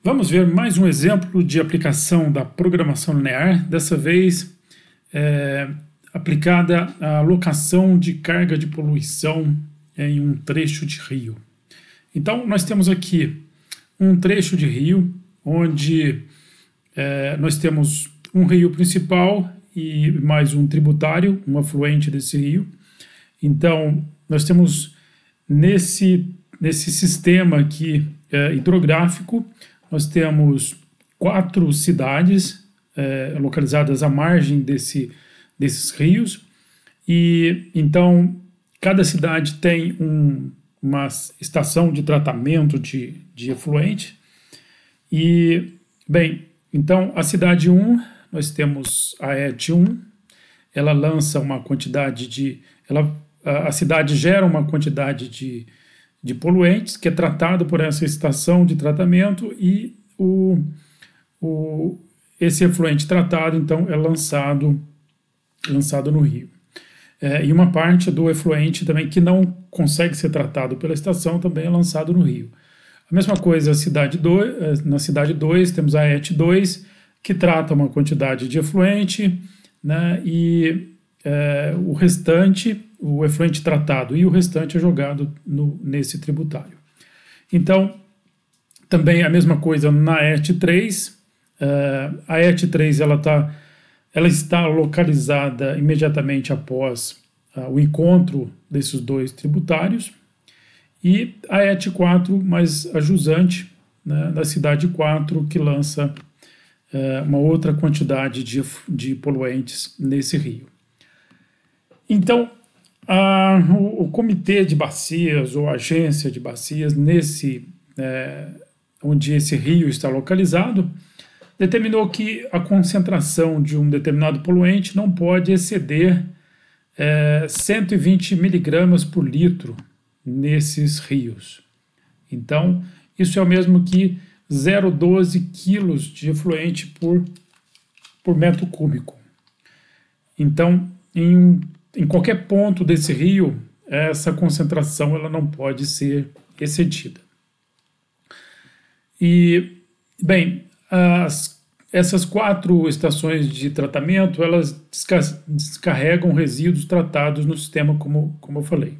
Vamos ver mais um exemplo de aplicação da programação linear, dessa vez aplicada à alocação de carga de poluição em um trecho de rio. Então, nós temos aqui um trecho de rio, onde nós temos um rio principal e mais um tributário, um afluente desse rio. Então, nós temos nesse sistema aqui hidrográfico, nós temos 4 cidades localizadas à margem desses rios, e então cada cidade tem uma estação de tratamento de efluente. E, bem, então a cidade 1, nós temos a ET 1, ela lança uma quantidade a cidade gera uma quantidade de poluentes que é tratado por essa estação de tratamento, e esse efluente tratado então é lançado no rio. E uma parte do efluente também que não consegue ser tratado pela estação também é lançado no rio. A mesma coisa na cidade 2 temos a ET 2, que trata uma quantidade de efluente, né, e o restante, o efluente tratado e o restante é jogado nesse tributário. Então, também a mesma coisa na ET 3. A ET 3 ela está localizada imediatamente após o encontro desses dois tributários, e a ET 4 mais a jusante, né, da cidade 4, que lança uma outra quantidade de poluentes nesse rio. Então, o comitê de bacias ou agência de bacias, onde esse rio está localizado, determinou que a concentração de um determinado poluente não pode exceder 120 miligramas por litro nesses rios. Então, isso é o mesmo que 0,12 quilos de efluente por metro cúbico. Então, em qualquer ponto desse rio, essa concentração ela não pode ser excedida. E, bem, essas 4 estações de tratamento, elas descarregam resíduos tratados no sistema, como eu falei,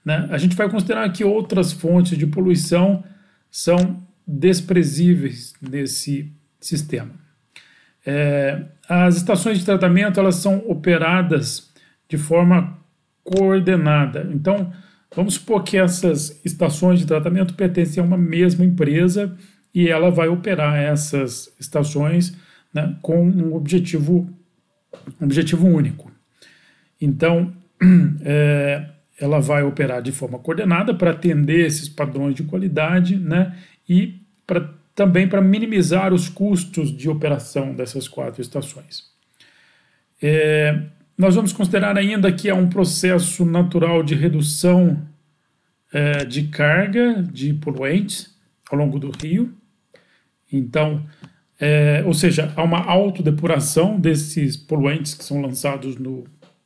né? A gente vai considerar que outras fontes de poluição são desprezíveis nesse sistema. As estações de tratamento, elas são operadas de forma coordenada. Então, vamos supor que essas estações de tratamento pertencem a uma mesma empresa, e ela vai operar essas estações, né, com um objetivo único. Então, ela vai operar de forma coordenada para atender esses padrões de qualidade, né, e também para minimizar os custos de operação dessas 4 estações. Nós vamos considerar ainda que há um processo natural de redução de carga de poluentes ao longo do rio. Então, ou seja, há uma autodepuração desses poluentes que são lançados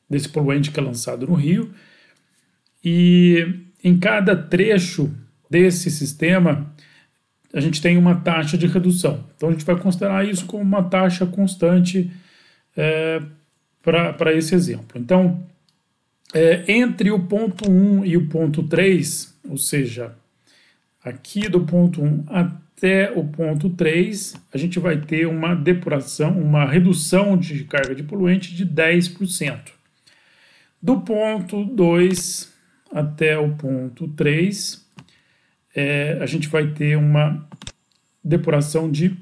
desse poluente que é lançado no rio, e em cada trecho desse sistema a gente tem uma taxa de redução. Então a gente vai considerar isso como uma taxa constante para esse exemplo. Então, entre o ponto 1 e o ponto 3, ou seja, aqui do ponto 1 até o ponto 3, a gente vai ter uma depuração, uma redução de carga de poluente de 10%. Do ponto 2 até o ponto 3, a gente vai ter uma redução de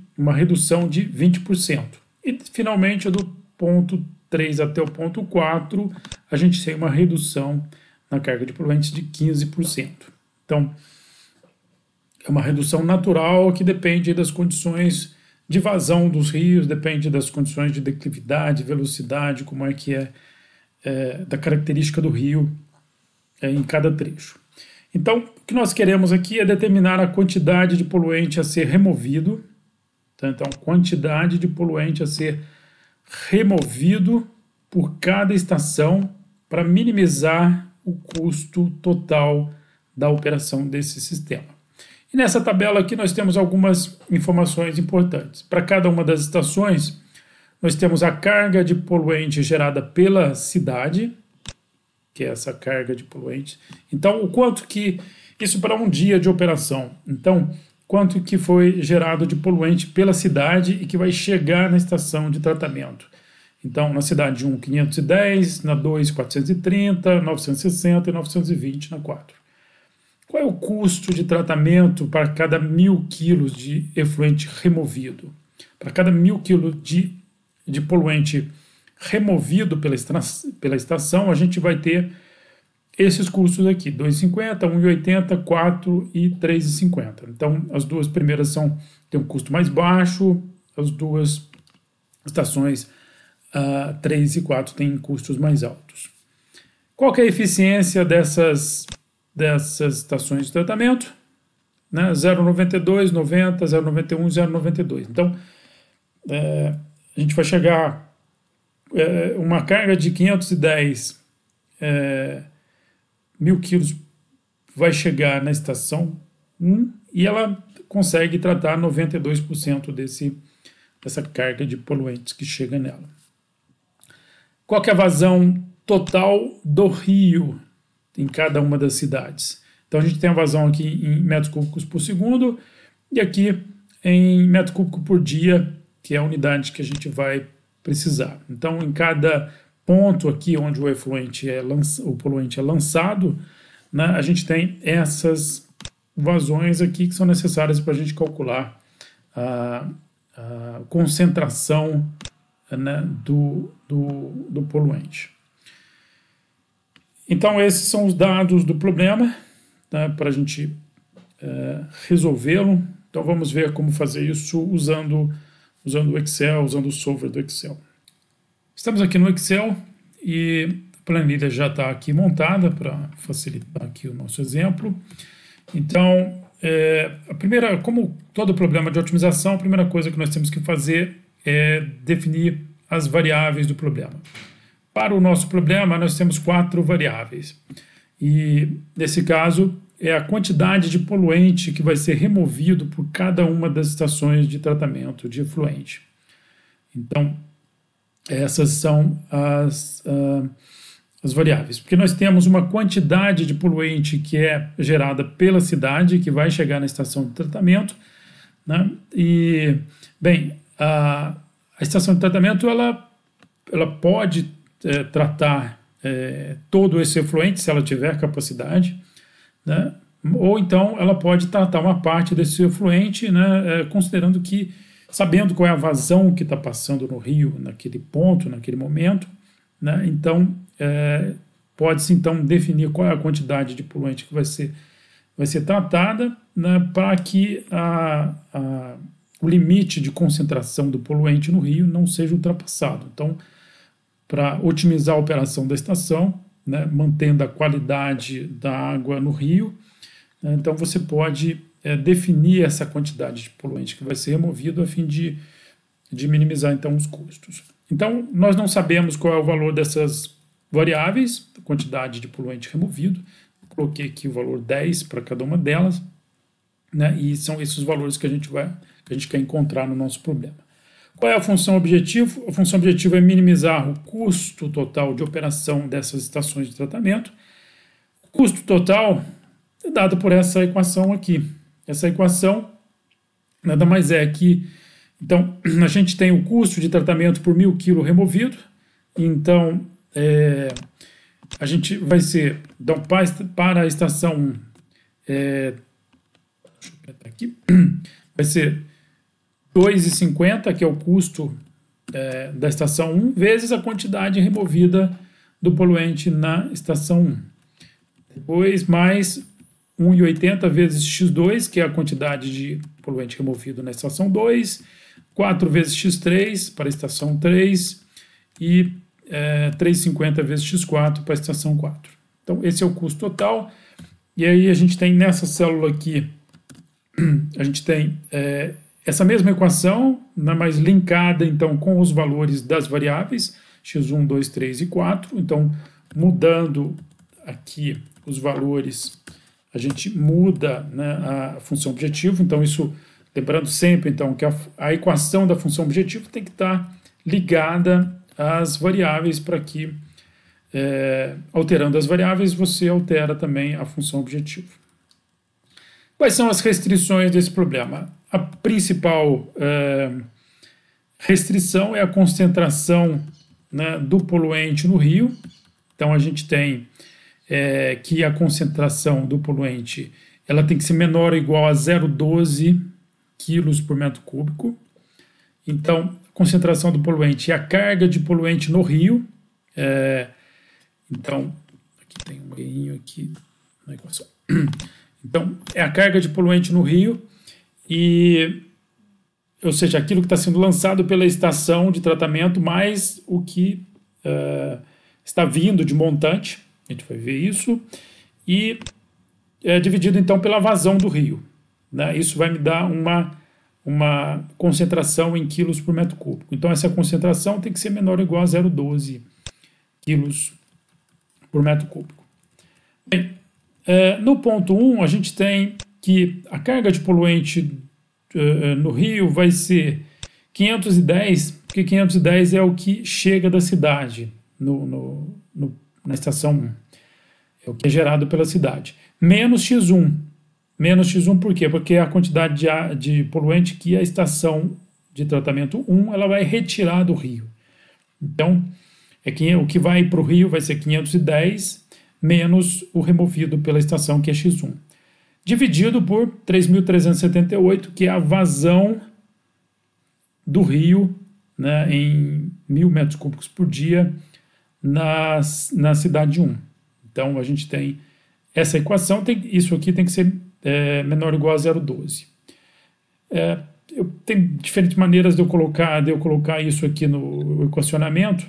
20%. E, finalmente, do ponto 3 até o ponto 4, a gente tem uma redução na carga de poluentes de 15%. Então, é uma redução natural que depende das condições de vazão dos rios, depende das condições de declividade, velocidade, como é que da característica do rio em cada trecho. Então, o que nós queremos aqui é determinar a quantidade de poluente a ser removido. Então, quantidade de poluente a ser removido por cada estação para minimizar o custo total da operação desse sistema. E nessa tabela aqui nós temos algumas informações importantes. Para cada uma das estações, nós temos a carga de poluente gerada pela cidade, que é essa carga de poluente. Então, o quanto que... Isso para um dia de operação. Então, quanto que foi gerado de poluente pela cidade e que vai chegar na estação de tratamento. Então, na cidade 1, 510, na 2, 430, 960 e 920 na 4. Qual é o custo de tratamento para cada 1.000 quilos de efluente removido? Para cada 1.000 quilos de poluente removido pela estação, a gente vai ter esses custos aqui, 2,50, 1,80, 4 e 3,50. Então, as duas primeiras têm um custo mais baixo, as duas estações 3 e 4 têm custos mais altos. Qual que é a eficiência dessas estações de tratamento? Né? 0,92, 90, 0,91 e 0,92. Então, a gente vai chegar uma carga de 510 1.000 quilos vai chegar na estação 1 e ela consegue tratar 92% dessa carga de poluentes que chega nela. Qual que é a vazão total do rio em cada uma das cidades? Então a gente tem a vazão aqui em metros cúbicos por segundo e aqui em metro cúbico por dia, que é a unidade que a gente vai precisar. Então em cada ponto aqui onde o efluente o poluente é lançado, né, a gente tem essas vazões aqui que são necessárias para a gente calcular a concentração, né, do poluente. Então esses são os dados do problema, né, para a gente resolvê-lo. Então vamos ver como fazer isso usando o Excel, usando o software do Excel. Estamos aqui no Excel e a planilha já está aqui montada para facilitar aqui o nosso exemplo. Então, como todo problema de otimização, a primeira coisa que nós temos que fazer é definir as variáveis do problema. Para o nosso problema, nós temos 4 variáveis. E, nesse caso, é a quantidade de poluente que vai ser removido por cada uma das estações de tratamento de efluente. Então, essas são as variáveis, porque nós temos uma quantidade de poluente que é gerada pela cidade, que vai chegar na estação de tratamento, né? E, bem, a estação de tratamento ela pode tratar todo esse efluente, se ela tiver capacidade, né? Ou então ela pode tratar uma parte desse efluente, né, considerando que, sabendo qual é a vazão que está passando no rio naquele ponto, naquele momento, né, então pode-se então definir qual é a quantidade de poluente que vai ser tratada, né, para que o limite de concentração do poluente no rio não seja ultrapassado. Então, para otimizar a operação da estação, né, mantendo a qualidade da água no rio, né, então você pode definir essa quantidade de poluente que vai ser removido a fim de minimizar então os custos. Então, nós não sabemos qual é o valor dessas variáveis, a quantidade de poluente removido. Coloquei aqui o valor 10 para cada uma delas, né, e são esses os valores que a gente quer encontrar no nosso problema. Qual é a função objetivo? A função objetivo é minimizar o custo total de operação dessas estações de tratamento. O custo total é dado por essa equação aqui. Essa equação nada mais é que, então, a gente tem o custo de tratamento por 1.000 kg removido, então a gente vai ser, então, para a estação 1, deixa eu apertar aqui, vai ser 2,50, que é o custo da estação 1, vezes a quantidade removida do poluente na estação 1. Depois, mais 1,80 vezes x2, que é a quantidade de poluente removido na estação 2, 4 vezes x3 para a estação 3 e 3,50 vezes x4 para a estação 4. Então, esse é o custo total. E aí a gente tem nessa célula aqui, a gente tem essa mesma equação, mas linkada então com os valores das variáveis, x1, 2, 3 e 4. Então, mudando aqui os valores, a gente muda, né, a função objetivo. Então isso, lembrando sempre então que a equação da função objetivo tem que estar ligada às variáveis para que, alterando as variáveis, você altera também a função objetivo. Quais são as restrições desse problema? A principal restrição é a concentração, né, do poluente no rio. Então a gente tem que a concentração do poluente ela tem que ser menor ou igual a 0,12 quilos por metro cúbico. Então, a concentração do poluente e a carga de poluente no rio. Então, aqui tem um errinho aqui na equação. Então, é a carga de poluente no rio, ou seja, aquilo que está sendo lançado pela estação de tratamento, mais o que está vindo de montante, a gente vai ver isso, e é dividido então pela vazão do rio, né? Isso vai me dar uma concentração em quilos por metro cúbico. Então essa concentração tem que ser menor ou igual a 0,12 quilos por metro cúbico. Bem, no ponto 1, a gente tem que a carga de poluente no rio vai ser 510, porque 510 é o que chega da cidade na estação 1, é o que é gerado pela cidade, menos X1. Menos X1 por quê? Porque é a quantidade de poluente que a estação de tratamento 1 ela vai retirar do rio. Então, o que vai para o rio vai ser 510 menos o removido pela estação, que é X1. Dividido por 3.378, que é a vazão do rio, né, em 1.000 metros cúbicos por dia na cidade 1. Então, a gente tem essa equação, isso aqui tem que ser menor ou igual a 0,12. Tem diferentes maneiras de eu colocar isso aqui no equacionamento,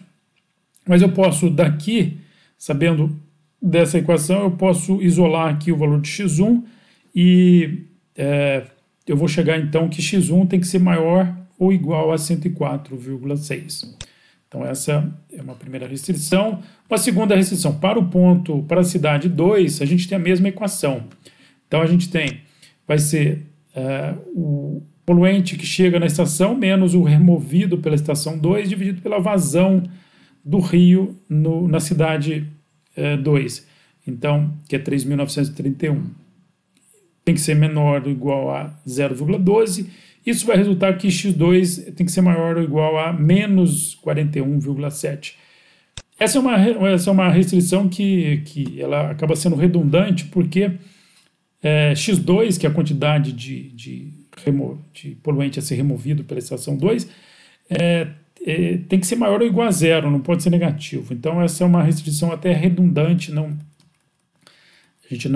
mas eu posso daqui, sabendo dessa equação, eu posso isolar aqui o valor de X1 e eu vou chegar então que X1 tem que ser maior ou igual a 104,6. Então essa é uma primeira restrição. Uma segunda restrição, para a cidade 2, a gente tem a mesma equação. Então a gente vai ser o poluente que chega na estação menos o removido pela estação 2 dividido pela vazão do rio na cidade 2. Então, que é 3.931. Tem que ser menor ou igual a 0,12. Isso vai resultar que X2 tem que ser maior ou igual a menos 41,7. Essa é uma restrição que ela acaba sendo redundante, porque X2, que é a quantidade de poluente a ser removido pela estação 2, tem que ser maior ou igual a 0, não pode ser negativo. Então essa é uma restrição até redundante, a gente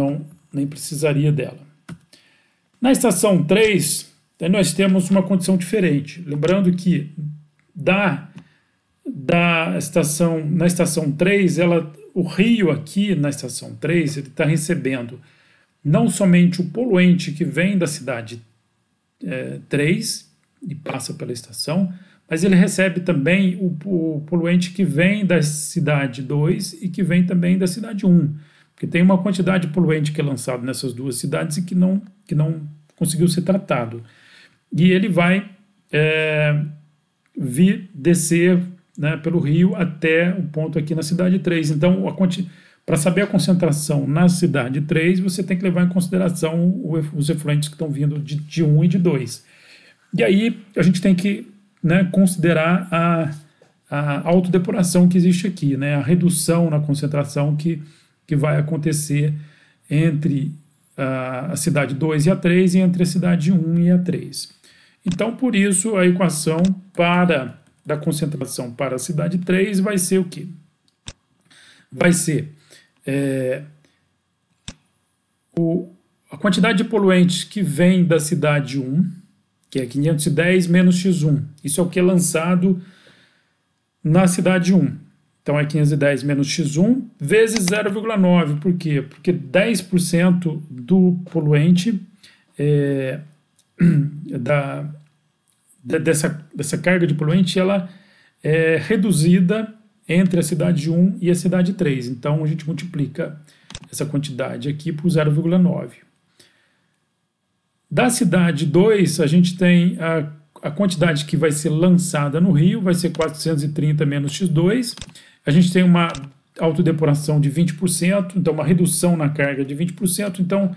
nem precisaria dela. Na estação 3, nós temos uma condição diferente. Lembrando que na estação 3, o rio aqui na estação 3, ele está recebendo não somente o poluente que vem da cidade 3 e passa pela estação, mas ele recebe também o poluente que vem da cidade 2 e que vem também da cidade 1, porque tem uma quantidade de poluente que é lançado nessas duas cidades e que não conseguiu ser tratado. E ele vai descer, né, pelo rio até o ponto aqui na cidade 3. Então, para saber a concentração na cidade 3, você tem que levar em consideração os efluentes que estão vindo de 1 e de 2. E aí a gente tem que, né, considerar a autodepuração que existe aqui, né, a redução na concentração que vai acontecer entre a cidade 2 e a 3 e entre a cidade 1 e a 3. Então, por isso, a equação da concentração para a cidade 3 vai ser o quê? Vai ser a quantidade de poluentes que vem da cidade 1, que é 510 menos X1. Isso é o que é lançado na cidade 1. Então é 510 menos X1 vezes 0,9. Por quê? Porque 10% do poluente dessa carga de poluente ela é reduzida entre a cidade 1 e a cidade 3. Então a gente multiplica essa quantidade aqui por 0,9. Da cidade 2, a gente tem a quantidade que vai ser lançada no rio, vai ser 430 menos x2. A gente tem uma autodeporação de 20%, então uma redução na carga de 20%.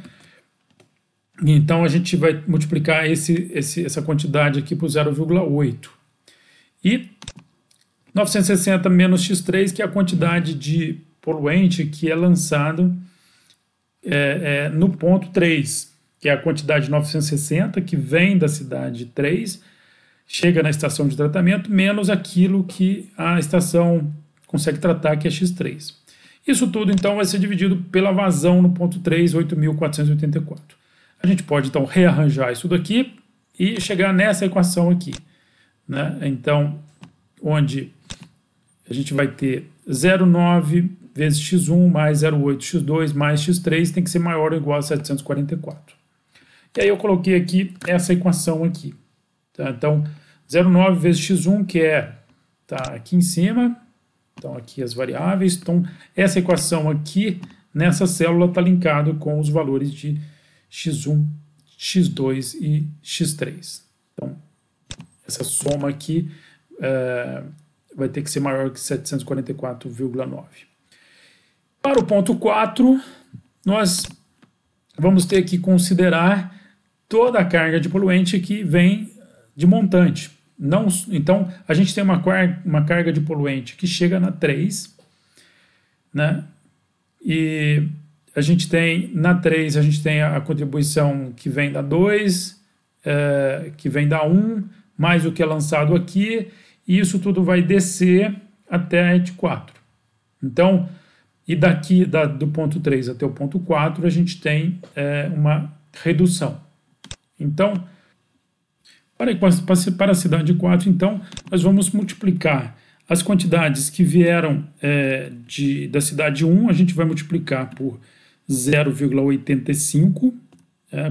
Então a gente vai multiplicar essa quantidade aqui por 0,8. E 960 menos x3, que é a quantidade de poluente que é lançado no ponto 3, que é a quantidade de 960 que vem da cidade 3, chega na estação de tratamento, menos aquilo que a estação consegue tratar, que é x3. Isso tudo, então, vai ser dividido pela vazão no ponto 3, 8.484. A gente pode, então, rearranjar isso daqui e chegar nessa equação aqui, né? Então, onde a gente vai ter 0,9 vezes x1 mais 0,8 x2 mais x3 tem que ser maior ou igual a 744. E aí eu coloquei aqui essa equação aqui. Tá? Então, 0,9 vezes x1, que tá aqui em cima. Então, aqui as variáveis. Então, essa equação aqui, nessa célula, está linkado com os valores de x1, x2 e x3. Então, essa soma aqui vai ter que ser maior que 744,9. Para o ponto 4, nós vamos ter que considerar toda a carga de poluente que vem de montante. Então, a gente tem uma carga de poluente que chega na 3, né? E a gente tem, na 3, a gente tem a contribuição que vem da 2, que vem da 1, mais o que é lançado aqui, e isso tudo vai descer até a ET4. Então, e daqui do ponto 3 até o ponto 4, a gente tem uma redução. Então, para a cidade 4, então, nós vamos multiplicar as quantidades que vieram da cidade 1, a gente vai multiplicar por 0,85,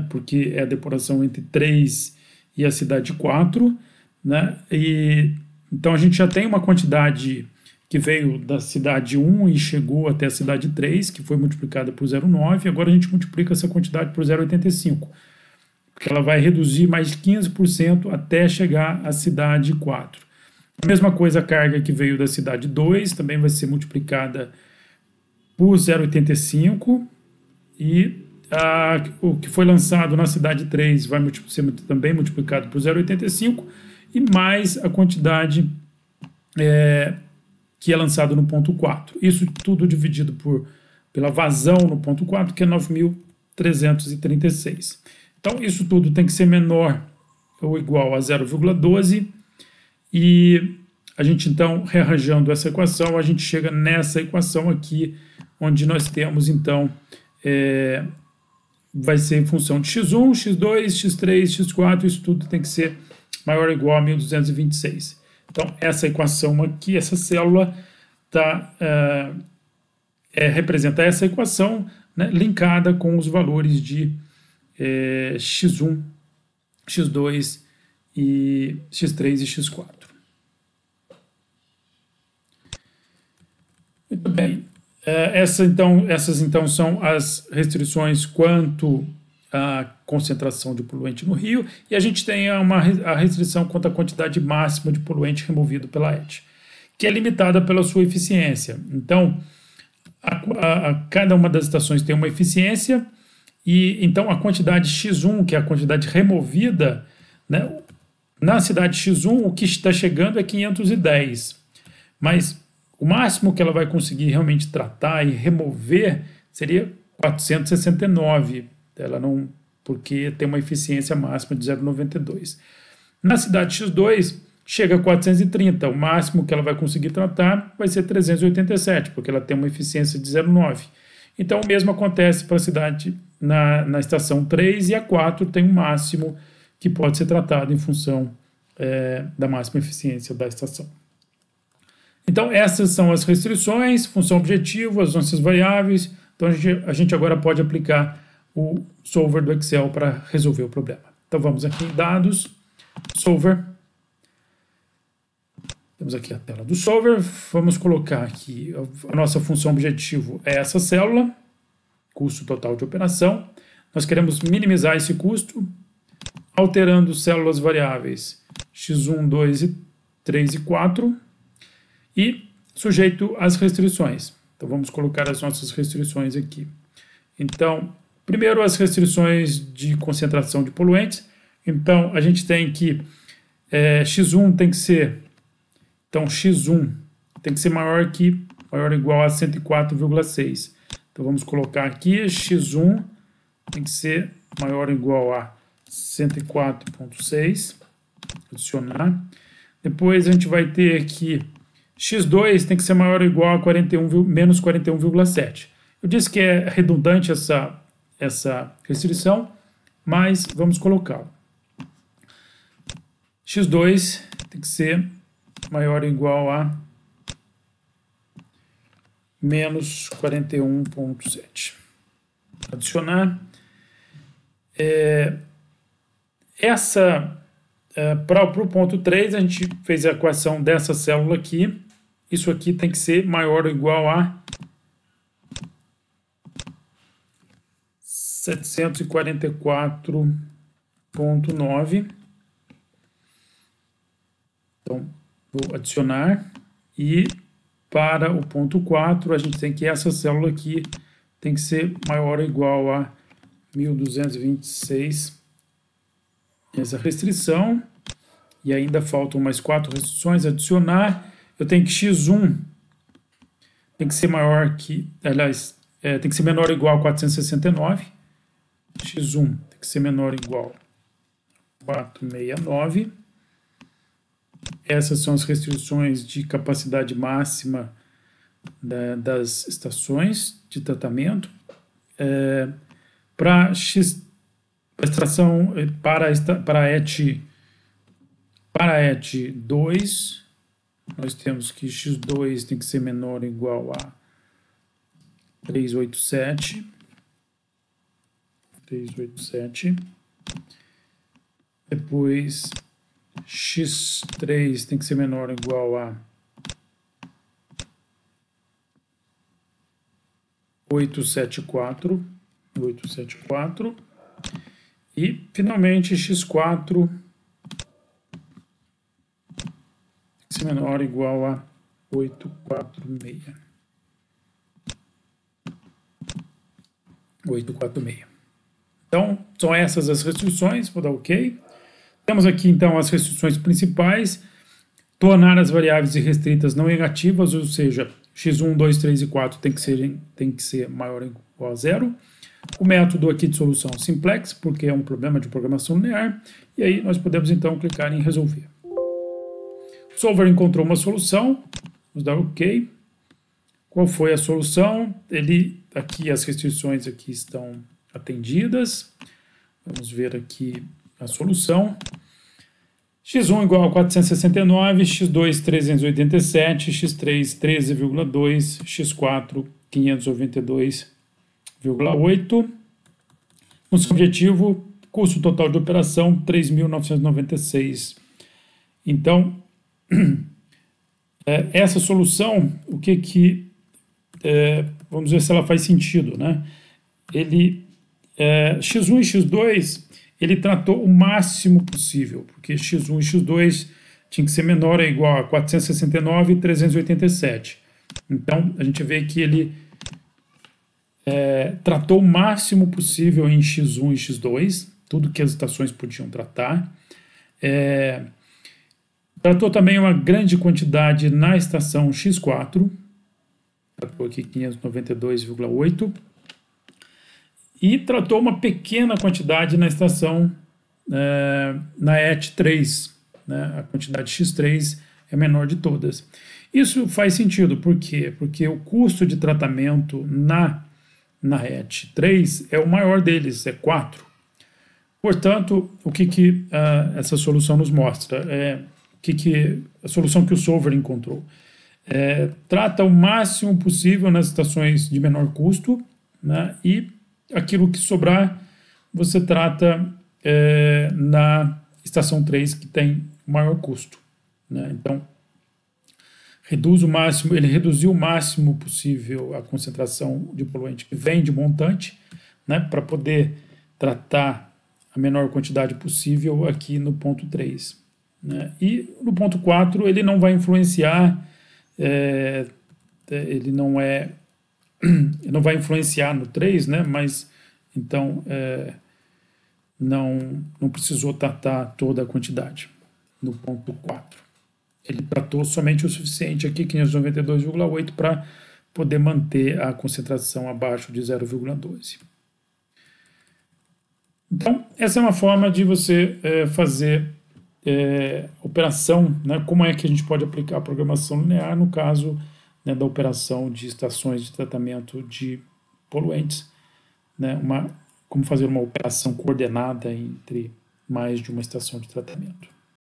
porque é a depuração entre 3 e a cidade 4, né? Então a gente já tem uma quantidade que veio da cidade 1 e chegou até a cidade 3, que foi multiplicada por 0,9, agora a gente multiplica essa quantidade por 0,85, porque ela vai reduzir mais de 15% até chegar à cidade 4. A mesma coisa a carga que veio da cidade 2 também vai ser multiplicada por 0,85 e o que foi lançado na cidade 3 vai ser também multiplicado por 0,85 e mais a quantidade que é lançado no ponto 4. Isso tudo dividido pela vazão no ponto 4, que é 9.336. Então, isso tudo tem que ser menor ou igual a 0,12 e a gente, então, rearranjando essa equação, a gente chega nessa equação aqui, onde nós temos, então, vai ser em função de x1, x2, x3, x4, isso tudo tem que ser maior ou igual a 1.226. Então, essa equação aqui, essa célula, representa essa equação, né, linkada com os valores de x1, x2, e x3 e x4. Muito bem. Essas então são as restrições quanto à concentração de poluente no rio, e a gente tem a restrição quanto à quantidade máxima de poluente removido pela ET, que é limitada pela sua eficiência. Então, cada uma das estações tem uma eficiência, e então a quantidade x1, que é a quantidade removida, né, na cidade x1 o que está chegando é 510, mas o máximo que ela vai conseguir realmente tratar e remover seria 469, porque tem uma eficiência máxima de 0,92. Na cidade x2 chega a 430, o máximo que ela vai conseguir tratar vai ser 387, porque ela tem uma eficiência de 0,9. Então o mesmo acontece para a cidade na estação 3, e a 4 tem um máximo que pode ser tratado em função da máxima eficiência da estação. Então essas são as restrições, função objetivo, as nossas variáveis. Então a gente agora pode aplicar o solver do Excel para resolver o problema. Então vamos aqui em dados, solver. Temos aqui a tela do solver, vamos colocar aqui a nossa função objetivo é essa célula, custo total de operação. Nós queremos minimizar esse custo, alterando células variáveis x1, 2, 3 e 4 e sujeito às restrições. Então, vamos colocar as nossas restrições aqui. Então, primeiro as restrições de concentração de poluentes. Então, a gente tem que x1 tem que ser, então x1 tem que ser maior ou igual a 104,6. Então, vamos colocar aqui, x1 tem que ser maior ou igual a 104,6, adicionar. Depois a gente vai ter aqui, x2 tem que ser maior ou igual a menos 41,7. Eu disse que é redundante essa restrição, mas vamos colocá-lo. x2 tem que ser maior ou igual a menos 41,7. Adicionar. Para o ponto 3, a gente fez a equação dessa célula aqui. Isso aqui tem que ser maior ou igual a 744,9. Então, vou adicionar. E para o ponto 4, a gente tem que essa célula aqui tem que ser maior ou igual a 1226. Essa restrição. E ainda faltam mais 4 restrições. Adicionar. Eu tenho que x1 tem que ser maior que, aliás, tem que ser menor ou igual a 469. x1 tem que ser menor ou igual a 469. Essas são as restrições de capacidade máxima das estações de tratamento. Para extração para ET 2, nós temos que x2 tem que ser menor ou igual a 387. Depois, x3 tem que ser menor ou igual a 874. E, finalmente, x4 tem que ser menor ou igual a 846. Então, são essas as restrições, vou dar OK. Temos aqui, então, as restrições principais. Tornar as variáveis irrestritas não negativas, ou seja, x1, 2, 3 e 4 tem que ser maior ou igual a 0. O método aqui de solução simplex, porque é um problema de programação linear. E aí nós podemos, então, clicar em resolver. O solver encontrou uma solução. Vamos dar OK. Qual foi a solução? Aqui as restrições aqui estão atendidas. Vamos ver aqui a solução. x1 igual a 469, x2 387, x3 13,2, x4 592,8. Nosso objetivo, custo total de operação 3.996. Então, essa solução, vamos ver se ela faz sentido, né? x1 e x2, ele tratou o máximo possível, porque x1 e x2 tinha que ser menor ou igual a 469 e 387. Então, a gente vê que ele tratou o máximo possível em x1 e x2, tudo que as estações podiam tratar. Tratou também uma grande quantidade na estação x4, tratou aqui 592,8. E tratou uma pequena quantidade na estação, na ET3, né? A quantidade x3 é a menor de todas. Isso faz sentido, por quê? Porque o custo de tratamento na ET3 é o maior deles, é 4. Portanto, o que essa solução nos mostra? A solução que o solver encontrou? Trata o máximo possível nas estações de menor custo, né? E aquilo que sobrar, você trata na estação 3, que tem maior custo, né? Então, ele reduziu o máximo possível a concentração de poluente que vem de montante, né, para poder tratar a menor quantidade possível aqui no ponto 3. Né? E no ponto 4 ele não vai influenciar, ele não vai influenciar no 3, né, mas então não precisou tratar toda a quantidade no ponto 4. Ele tratou somente o suficiente aqui, 592,8, para poder manter a concentração abaixo de 0,12. Então, essa é uma forma de você fazer operação, né? Como é que a gente pode aplicar a programação linear no caso, né, da operação de estações de tratamento de poluentes, né? Como fazer uma operação coordenada entre mais de uma estação de tratamento.